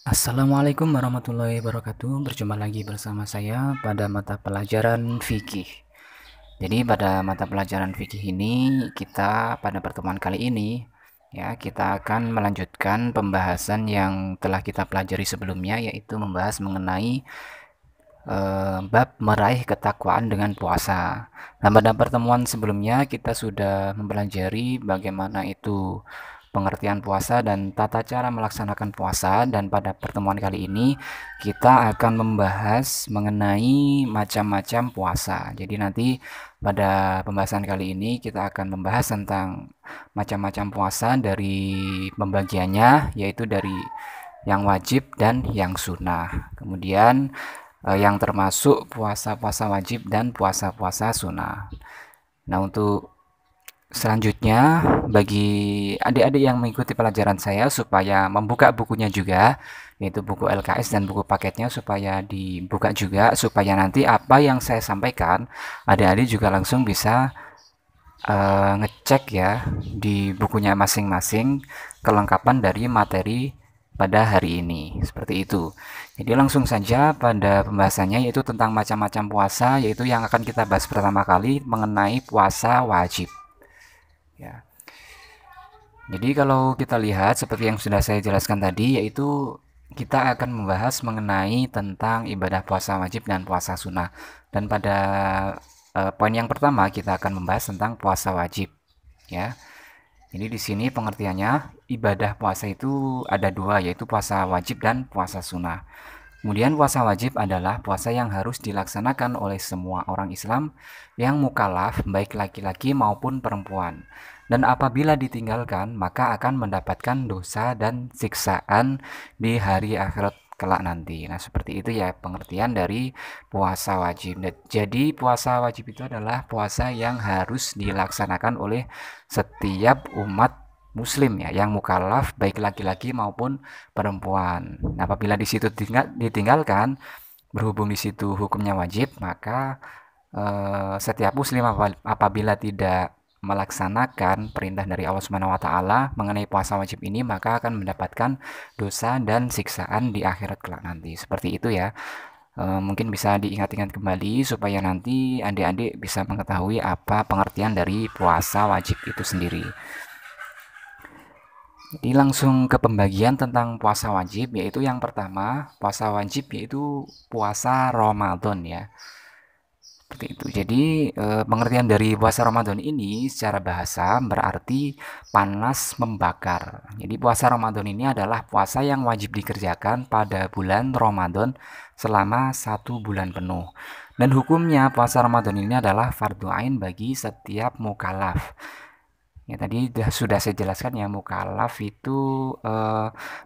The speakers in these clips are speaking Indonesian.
Assalamualaikum warahmatullahi wabarakatuh. Berjumpa lagi bersama saya pada mata pelajaran fikih. Jadi pada mata pelajaran fikih ini kita pada pertemuan kali ini ya kita akan melanjutkan pembahasan yang telah kita pelajari sebelumnya, yaitu membahas mengenai bab meraih ketakwaan dengan puasa. Nah, pada pertemuan sebelumnya kita sudah mempelajari bagaimana itu pengertian puasa dan tata cara melaksanakan puasa, dan pada pertemuan kali ini kita akan membahas mengenai macam-macam puasa. Jadi nanti pada pembahasan kali ini kita akan membahas tentang macam-macam puasa dari pembagiannya, yaitu dari yang wajib dan yang sunnah. Kemudian yang termasuk puasa-puasa wajib dan puasa-puasa sunnah. Nah, untuk selanjutnya, bagi adik-adik yang mengikuti pelajaran saya supaya membuka bukunya juga, yaitu buku LKS dan buku paketnya, supaya dibuka juga, supaya nanti apa yang saya sampaikan, adik-adik juga langsung bisa ngecek ya di bukunya masing-masing kelengkapan dari materi pada hari ini. Seperti itu. Jadi langsung saja pada pembahasannya, yaitu tentang macam-macam puasa, yaitu yang akan kita bahas pertama kali mengenai puasa wajib. Ya. Jadi kalau kita lihat seperti yang sudah saya jelaskan tadi, yaitu kita akan membahas mengenai tentang ibadah puasa wajib dan puasa sunnah. Dan pada poin yang pertama kita akan membahas tentang puasa wajib, ya. Jadi di sini pengertiannya, ibadah puasa itu ada dua, yaitu puasa wajib dan puasa sunnah. Kemudian puasa wajib adalah puasa yang harus dilaksanakan oleh semua orang Islam yang mukallaf, baik laki-laki maupun perempuan. Dan apabila ditinggalkan, maka akan mendapatkan dosa dan siksaan di hari akhirat kelak nanti. Nah, seperti itu ya pengertian dari puasa wajib. Jadi, puasa wajib itu adalah puasa yang harus dilaksanakan oleh setiap umat muslim ya, yang mukallaf baik laki-laki maupun perempuan. Nah, apabila di situ ditinggalkan, berhubung di situ hukumnya wajib, maka setiap muslim apabila tidak melaksanakan perintah dari Allah Subhanahu wa taala mengenai puasa wajib ini, maka akan mendapatkan dosa dan siksaan di akhirat kelak nanti. Seperti itu ya. Mungkin bisa diingat-ingat kembali supaya nanti adik-adik bisa mengetahui apa pengertian dari puasa wajib itu sendiri. Jadi langsung ke pembagian tentang puasa wajib, yaitu yang pertama, puasa wajib yaitu puasa Ramadan ya. Seperti itu. Jadi pengertian dari puasa Ramadan ini secara bahasa berarti panas membakar. Jadi puasa Ramadan ini adalah puasa yang wajib dikerjakan pada bulan Ramadan selama 1 bulan penuh. Dan hukumnya puasa Ramadan ini adalah fardu ain bagi setiap mukallaf. Ya, tadi sudah saya jelaskan ya, mukallaf itu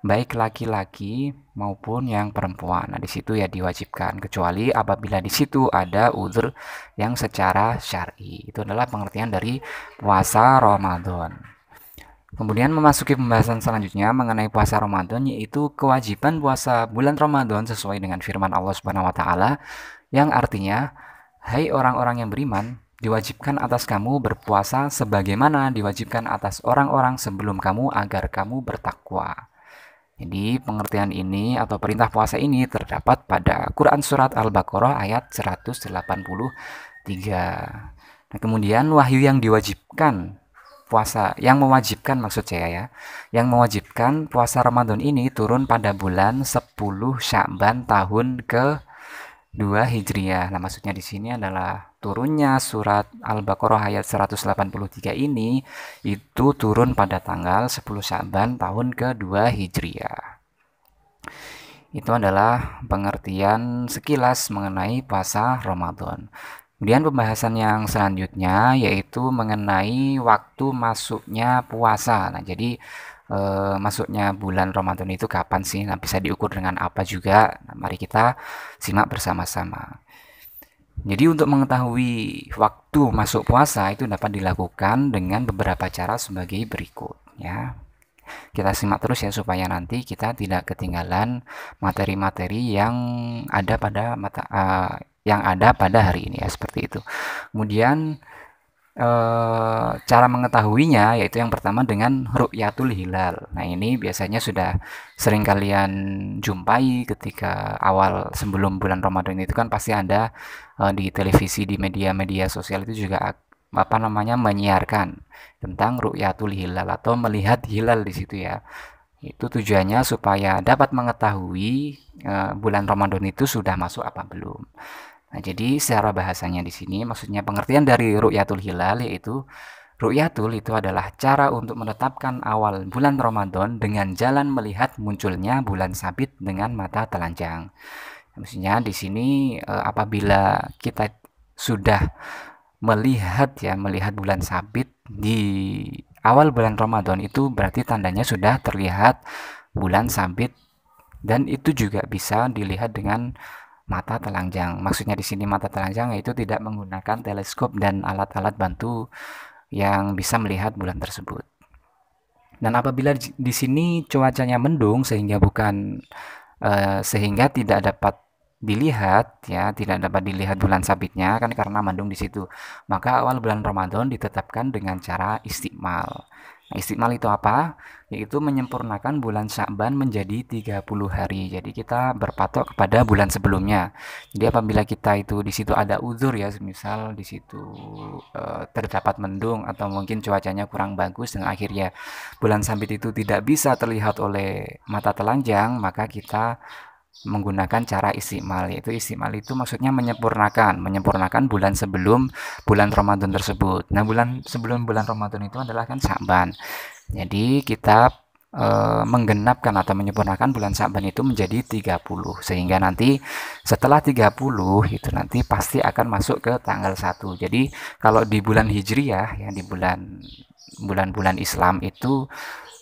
baik laki-laki maupun yang perempuan. Nah, di situ ya diwajibkan, kecuali apabila di situ ada uzur yang secara syar'i. Itu adalah pengertian dari puasa Ramadan. Kemudian memasuki pembahasan selanjutnya mengenai puasa Ramadan, yaitu kewajiban puasa bulan Ramadan sesuai dengan firman Allah Subhanahu wa taala yang artinya, "Hai orang-orang yang beriman, diwajibkan atas kamu berpuasa sebagaimana diwajibkan atas orang-orang sebelum kamu agar kamu bertakwa." Jadi pengertian ini atau perintah puasa ini terdapat pada Quran Surat Al-Baqarah ayat 183. Nah, kemudian wahyu yang diwajibkan puasa, yang mewajibkan maksud saya ya, yang mewajibkan puasa Ramadan ini turun pada bulan 10 Sya'ban tahun ke-2 Hijriah. Nah, maksudnya di sini adalah turunnya surat Al-Baqarah ayat 183 ini itu turun pada tanggal 10 Sya'ban tahun ke-2 Hijriah. Itu adalah pengertian sekilas mengenai puasa Ramadan. Kemudian pembahasan yang selanjutnya yaitu mengenai waktu masuknya puasa. Nah, jadi masuknya bulan Ramadan itu kapan sih? Nah, bisa diukur dengan apa juga? Nah, mari kita simak bersama-sama. Jadi untuk mengetahui waktu masuk puasa itu dapat dilakukan dengan beberapa cara sebagai berikut ya. Kita simak terus ya supaya nanti kita tidak ketinggalan materi-materi yang ada pada hari ini ya, seperti itu. Kemudian cara mengetahuinya yaitu yang pertama dengan ru'yatul hilal. Nah, ini biasanya sudah sering kalian jumpai ketika awal sebelum bulan Ramadan itu kan pasti ada di televisi, di media-media sosial itu juga apa namanya menyiarkan tentang ru'yatul hilal atau melihat hilal di situ ya. Itu tujuannya supaya dapat mengetahui bulan Ramadan itu sudah masuk apa belum. Nah, jadi secara bahasanya di sini maksudnya pengertian dari ru'yatul hilal yaitu ru'yatul itu adalah cara untuk menetapkan awal bulan Ramadan dengan jalan melihat munculnya bulan sabit dengan mata telanjang. Maksudnya di sini apabila kita sudah melihat bulan sabit di awal bulan Ramadan itu berarti tandanya sudah terlihat bulan sabit dan itu juga bisa dilihat dengan mata telanjang. Maksudnya di sini mata telanjang yaitu tidak menggunakan teleskop dan alat-alat bantu yang bisa melihat bulan tersebut. Dan apabila di sini cuacanya mendung sehingga tidak dapat dilihat ya, tidak dapat dilihat bulan sabitnya kan karena mendung di situ. Maka awal bulan Ramadan ditetapkan dengan cara istiqmal. Nah, istiqmal itu apa? Yaitu menyempurnakan bulan Sya'ban menjadi 30 hari. Jadi kita berpatok kepada bulan sebelumnya. Jadi apabila kita itu di situ ada uzur ya, misal di situ terdapat mendung atau mungkin cuacanya kurang bagus dan akhirnya bulan sabit itu tidak bisa terlihat oleh mata telanjang, maka kita menggunakan cara istiqmal. Yaitu istiqmal itu maksudnya menyempurnakan bulan sebelum bulan Ramadan tersebut. Nah, bulan sebelum bulan Ramadan itu adalah kan Sya'ban. Jadi kita menggenapkan atau menyempurnakan bulan Sya'ban itu menjadi 30 sehingga nanti setelah 30 itu nanti pasti akan masuk ke tanggal 1. Jadi kalau di bulan Hijriyah ya di bulan-bulan Islam itu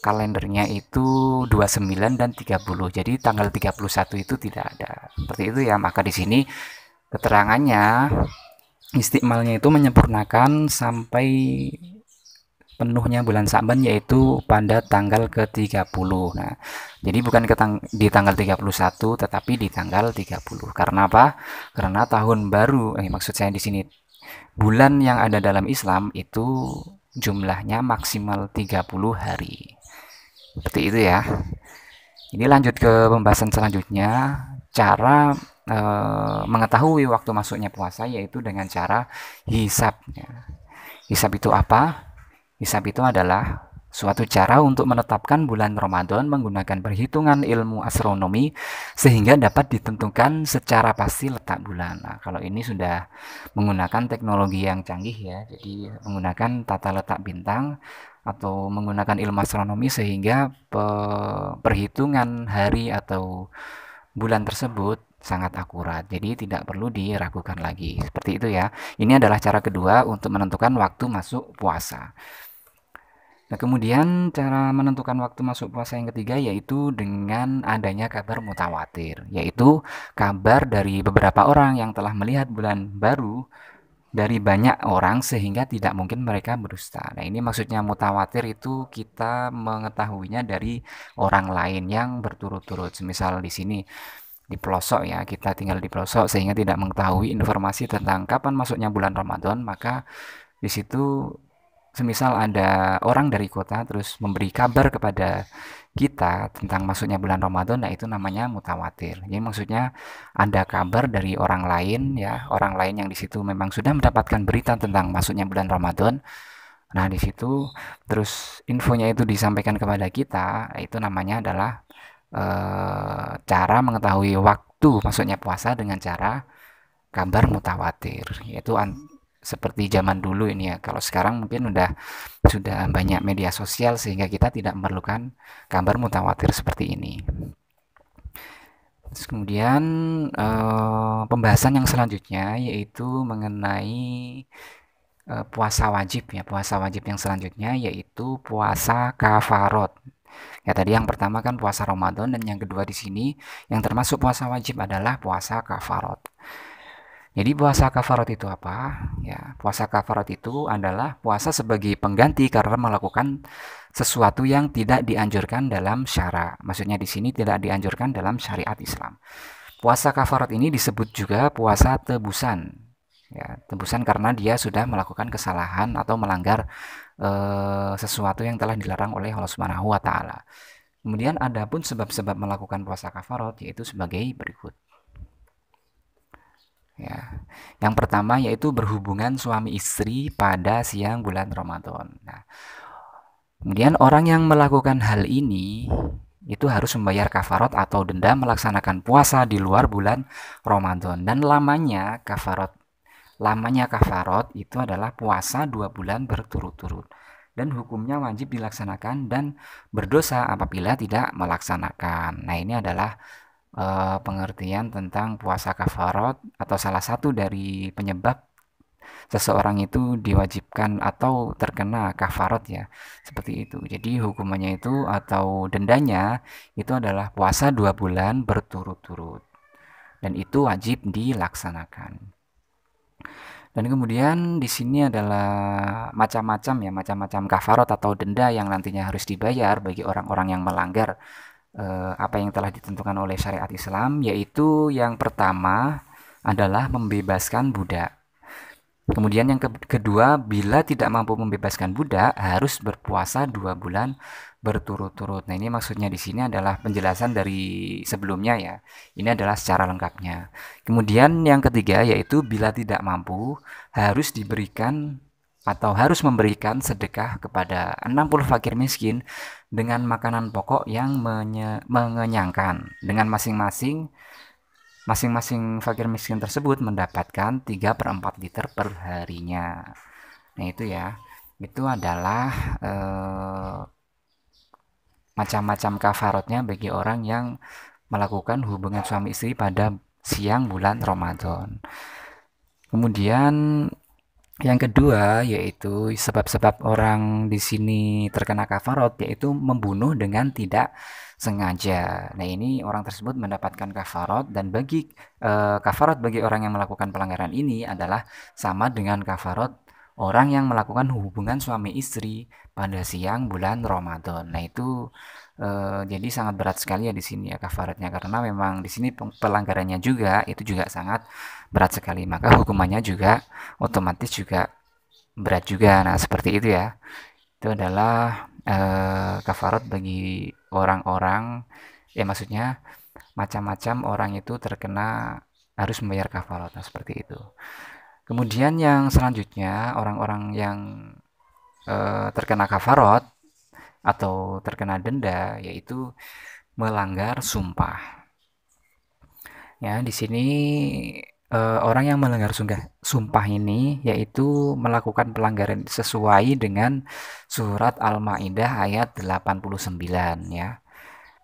kalendernya itu 29 dan 30. Jadi tanggal 31 itu tidak ada. Seperti itu ya. Maka di sini keterangannya istiqmalnya itu menyempurnakan sampai penuhnya bulan Sa'ban yaitu pada tanggal ke-30. Nah, jadi bukan di tanggal 31 tetapi di tanggal 30. Karena apa? Karena tahun baru, maksud saya di sini bulan yang ada dalam Islam itu jumlahnya maksimal 30 hari. Seperti itu ya. Ini lanjut ke pembahasan selanjutnya, cara mengetahui waktu masuknya puasa yaitu dengan cara hisab. Hisab itu apa? Hisab itu adalah suatu cara untuk menetapkan bulan Ramadan menggunakan perhitungan ilmu astronomi sehingga dapat ditentukan secara pasti letak bulan. Nah, kalau ini sudah menggunakan teknologi yang canggih ya, jadi menggunakan tata letak bintang atau menggunakan ilmu astronomi sehingga perhitungan hari atau bulan tersebut sangat akurat. Jadi tidak perlu diragukan lagi. Seperti itu ya. Ini adalah cara kedua untuk menentukan waktu masuk puasa. Nah, kemudian cara menentukan waktu masuk puasa yang ketiga yaitu dengan adanya kabar mutawatir, yaitu kabar dari beberapa orang yang telah melihat bulan baru dari banyak orang sehingga tidak mungkin mereka berdusta. Nah, ini maksudnya mutawatir itu kita mengetahuinya dari orang lain yang berturut-turut. Misal di sini di pelosok ya, kita tinggal di pelosok sehingga tidak mengetahui informasi tentang kapan masuknya bulan Ramadan, maka di situ semisal ada orang dari kota terus memberi kabar kepada kita tentang masuknya bulan Ramadan, nah itu namanya mutawatir. Jadi maksudnya ada kabar dari orang lain ya, orang lain yang di situ memang sudah mendapatkan berita tentang masuknya bulan Ramadan. Nah, di situ terus infonya itu disampaikan kepada kita, nah, itu namanya adalah cara mengetahui waktu masuknya puasa dengan cara kabar mutawatir, yaitu seperti zaman dulu ini ya. Kalau sekarang mungkin sudah banyak media sosial sehingga kita tidak memerlukan kabar mutawatir seperti ini. Terus kemudian pembahasan yang selanjutnya yaitu mengenai puasa wajib ya. Puasa wajib yang selanjutnya yaitu puasa kafarot. Ya tadi yang pertama kan puasa Ramadan dan yang kedua di sini yang termasuk puasa wajib adalah puasa kafarot. Jadi puasa kafarat itu apa? Ya, puasa kafarat itu adalah puasa sebagai pengganti karena melakukan sesuatu yang tidak dianjurkan dalam syara. Maksudnya di sini tidak dianjurkan dalam syariat Islam. Puasa kafarat ini disebut juga puasa tebusan. Ya, tebusan karena dia sudah melakukan kesalahan atau melanggar sesuatu yang telah dilarang oleh Allah Subhanahu wa taala. Kemudian ada pun sebab-sebab melakukan puasa kafarot yaitu sebagai berikut. Ya. Yang pertama yaitu berhubungan suami istri pada siang bulan Ramadan. Nah, kemudian orang yang melakukan hal ini itu harus membayar kafarot atau denda melaksanakan puasa di luar bulan Ramadan. Dan lamanya kafarot itu adalah puasa 2 bulan berturut-turut. Dan hukumnya wajib dilaksanakan dan berdosa apabila tidak melaksanakan. Nah, ini adalah pengertian tentang puasa kafarot atau salah satu dari penyebab seseorang itu diwajibkan atau terkena kafarot ya, seperti itu. Jadi hukumannya itu atau dendanya itu adalah puasa 2 bulan berturut-turut dan itu wajib dilaksanakan. Dan kemudian di sini adalah macam-macam kafarot atau denda yang nantinya harus dibayar bagi orang-orang yang melanggar apa yang telah ditentukan oleh syariat Islam, yaitu yang pertama adalah membebaskan budak. Kemudian yang kedua, bila tidak mampu membebaskan budak, harus berpuasa 2 bulan berturut-turut. Nah, ini maksudnya di sini adalah penjelasan dari sebelumnya ya. Ini adalah secara lengkapnya. Kemudian yang ketiga yaitu bila tidak mampu, harus diberikan atau harus memberikan sedekah kepada 60 fakir miskin dengan makanan pokok yang mengenyangkan, dengan masing-masing fakir miskin tersebut mendapatkan 3/4 liter per harinya. Nah, itu ya. Itu adalah macam-macam kafarotnya bagi orang yang melakukan hubungan suami istri pada siang bulan Ramadan. Kemudian yang kedua yaitu sebab-sebab orang di sini terkena kafarot yaitu membunuh dengan tidak sengaja. Nah, ini orang tersebut mendapatkan kafarot dan bagi kafarot bagi orang yang melakukan pelanggaran ini adalah sama dengan kafarot orang yang melakukan hubungan suami istri pada siang bulan Ramadan. Nah, itu jadi sangat berat sekali ya di sini ya kafaratnya karena memang di sini pelanggarannya juga itu juga sangat berat sekali. Maka hukumannya juga otomatis juga berat juga. Nah, seperti itu ya. Itu adalah kafarat bagi orang-orang ya maksudnya macam-macam orang itu terkena harus membayar kafarat. Nah, seperti itu. Kemudian yang selanjutnya orang-orang yang terkena kafarat atau terkena denda yaitu melanggar sumpah. Ya, di sini orang yang melanggar sumpah ini yaitu melakukan pelanggaran sesuai dengan surat Al-Maidah ayat 89 ya.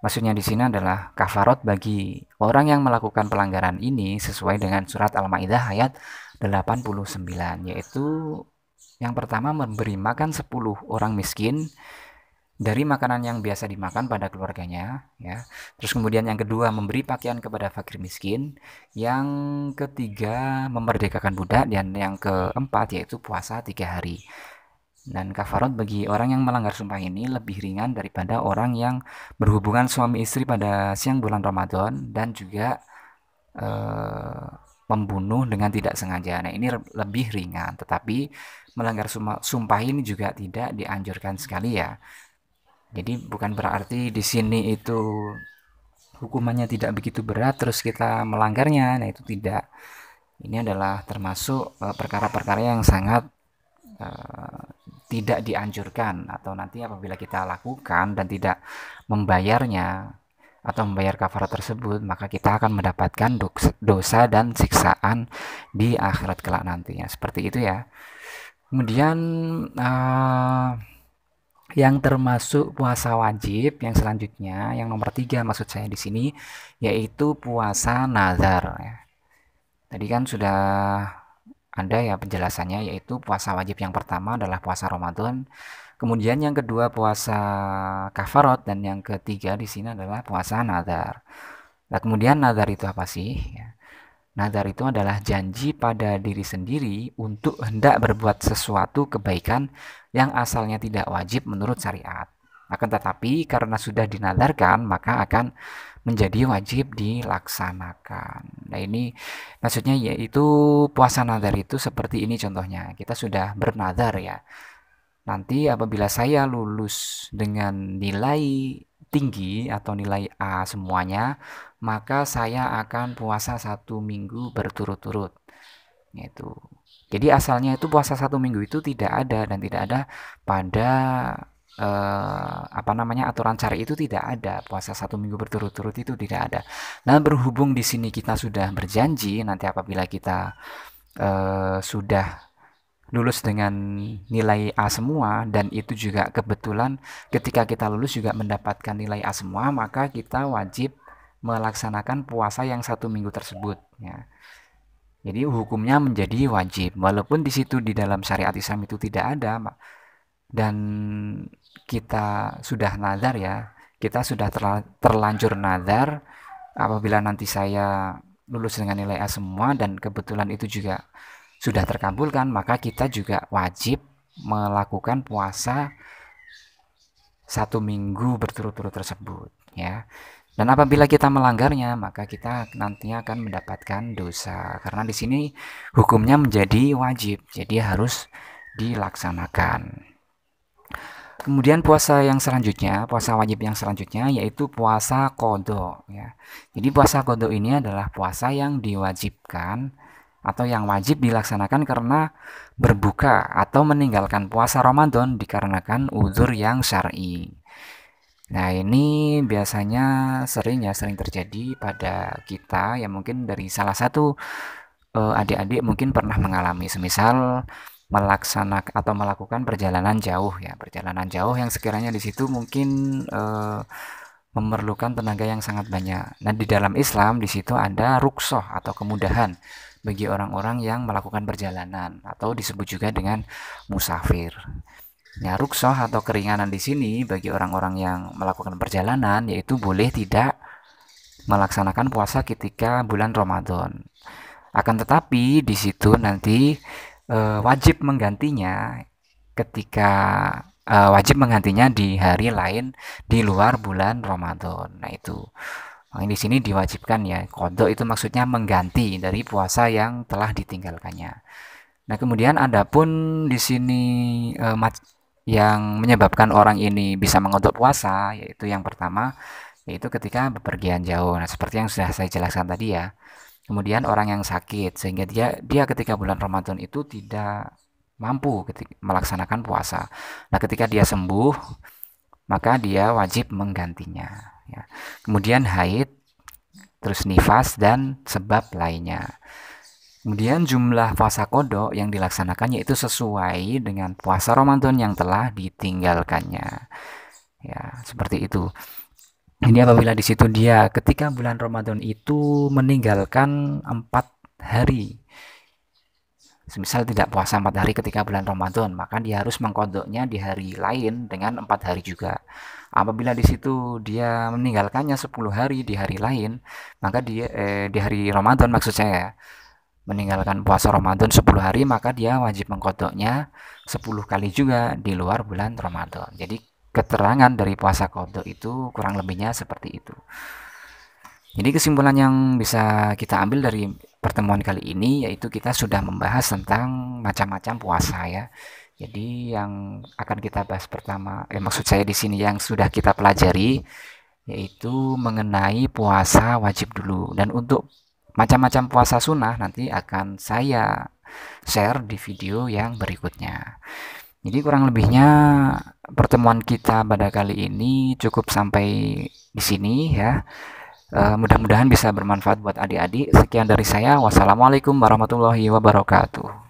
Maksudnya di sini adalah kafarot bagi orang yang melakukan pelanggaran ini sesuai dengan surat Al-Maidah ayat 89 yaitu yang pertama memberi makan 10 orang miskin dari makanan yang biasa dimakan pada keluarganya ya. Terus kemudian yang kedua memberi pakaian kepada fakir miskin, yang ketiga memerdekakan budak, dan yang keempat yaitu puasa 3 hari. Dan kafarat bagi orang yang melanggar sumpah ini lebih ringan daripada orang yang berhubungan suami istri pada siang bulan Ramadan dan juga membunuh dengan tidak sengaja. Nah, ini lebih ringan, tetapi melanggar sumpah ini juga tidak dianjurkan sekali ya. Jadi bukan berarti di sini itu hukumannya tidak begitu berat terus kita melanggarnya. Nah, itu tidak. Ini adalah termasuk perkara-perkara yang sangat tidak dianjurkan, atau nanti apabila kita lakukan dan tidak membayarnya atau membayar kafarat tersebut, maka kita akan mendapatkan dosa dan siksaan di akhirat kelak nantinya. Seperti itu ya. Kemudian yang termasuk puasa wajib yang selanjutnya, yang nomor 3 maksud saya di sini, yaitu puasa nazar ya. Tadi kan sudah ada ya penjelasannya, yaitu puasa wajib yang pertama adalah puasa Ramadan, kemudian yang kedua puasa kafarat, dan yang ketiga di sini adalah puasa nazar. Nah, kemudian nazar itu apa sih ya? Nazar itu adalah janji pada diri sendiri untuk hendak berbuat sesuatu kebaikan yang asalnya tidak wajib menurut syariat. Akan tetapi karena sudah dinadarkan, maka akan menjadi wajib dilaksanakan. Nah, ini maksudnya yaitu puasa nadar itu seperti ini contohnya. Kita sudah bernadar ya. Nanti apabila saya lulus dengan nilai tinggi atau nilai A semuanya, maka saya akan puasa 1 minggu berturut-turut. Itu. Jadi asalnya itu puasa 1 minggu itu tidak ada dan tidak ada pada apa namanya aturan syari itu tidak ada puasa 1 minggu berturut-turut itu tidak ada. Nah berhubung di sini kita sudah berjanji nanti apabila kita sudah lulus dengan nilai A semua dan itu juga kebetulan ketika kita lulus juga mendapatkan nilai A semua maka kita wajib melaksanakan puasa yang 1 minggu tersebut ya. Jadi hukumnya menjadi wajib walaupun di situ di dalam syariat Islam itu tidak ada dan kita sudah nazar ya, kita sudah terlanjur nazar apabila nanti saya lulus dengan nilai A semua dan kebetulan itu juga sudah terkabulkan, maka kita juga wajib melakukan puasa 1 minggu berturut-turut tersebut ya. Dan apabila kita melanggarnya, maka kita nantinya akan mendapatkan dosa karena di sini hukumnya menjadi wajib, jadi harus dilaksanakan. Kemudian puasa yang selanjutnya, puasa wajib yang selanjutnya yaitu puasa qadha ya. Jadi puasa qadha ini adalah puasa yang diwajibkan atau yang wajib dilaksanakan karena berbuka atau meninggalkan puasa Ramadan dikarenakan uzur yang syar'i. Nah, ini biasanya sering terjadi pada kita yang mungkin dari salah satu adik-adik mungkin pernah mengalami semisal melaksanakan atau melakukan perjalanan jauh ya, perjalanan jauh yang sekiranya di situ mungkin memerlukan tenaga yang sangat banyak. Nah, di dalam Islam di situ ada rukhsah atau kemudahan bagi orang-orang yang melakukan perjalanan atau disebut juga dengan musafir. Ya, rukhsah atau keringanan di sini bagi orang-orang yang melakukan perjalanan yaitu boleh tidak melaksanakan puasa ketika bulan Ramadan. Akan tetapi di situ nanti wajib menggantinya ketika wajib menggantinya di hari lain di luar bulan Ramadan. Nah, itu. Nah, di sini diwajibkan ya. Qadha itu maksudnya mengganti dari puasa yang telah ditinggalkannya. Nah, kemudian adapun di sini yang menyebabkan orang ini bisa mengodok puasa yaitu yang pertama yaitu ketika bepergian jauh. Nah, seperti yang sudah saya jelaskan tadi ya. Kemudian orang yang sakit sehingga dia ketika bulan Ramadan itu tidak mampu melaksanakan puasa. Nah, ketika dia sembuh maka dia wajib menggantinya ya. Kemudian haid, terus nifas dan sebab lainnya. Kemudian jumlah puasa qadha yang dilaksanakan yaitu sesuai dengan puasa Ramadan yang telah ditinggalkannya. Ya, seperti itu. Ini apabila di situ dia ketika bulan Ramadan itu meninggalkan 4 hari. Semisal tidak puasa 4 hari ketika bulan Ramadan, maka dia harus mengqadhanya di hari lain dengan 4 hari juga. Apabila di situ dia meninggalkannya 10 hari di hari lain, maka dia di hari Ramadan maksud saya meninggalkan puasa Ramadan 10 hari, maka dia wajib mengqadhanya 10 kali juga di luar bulan Ramadan. Jadi keterangan dari puasa qadha itu kurang lebihnya seperti itu. Jadi kesimpulan yang bisa kita ambil dari pertemuan kali ini yaitu kita sudah membahas tentang macam-macam puasa ya. Jadi yang akan kita bahas pertama, maksud saya di sini yang sudah kita pelajari yaitu mengenai puasa wajib dulu. Dan untuk macam-macam puasa sunnah nanti akan saya share di video yang berikutnya. Jadi kurang lebihnya pertemuan kita pada kali ini cukup sampai di sini ya. Mudah-mudahan bisa bermanfaat buat adik-adik. Sekian dari saya. Wassalamualaikum warahmatullahi wabarakatuh.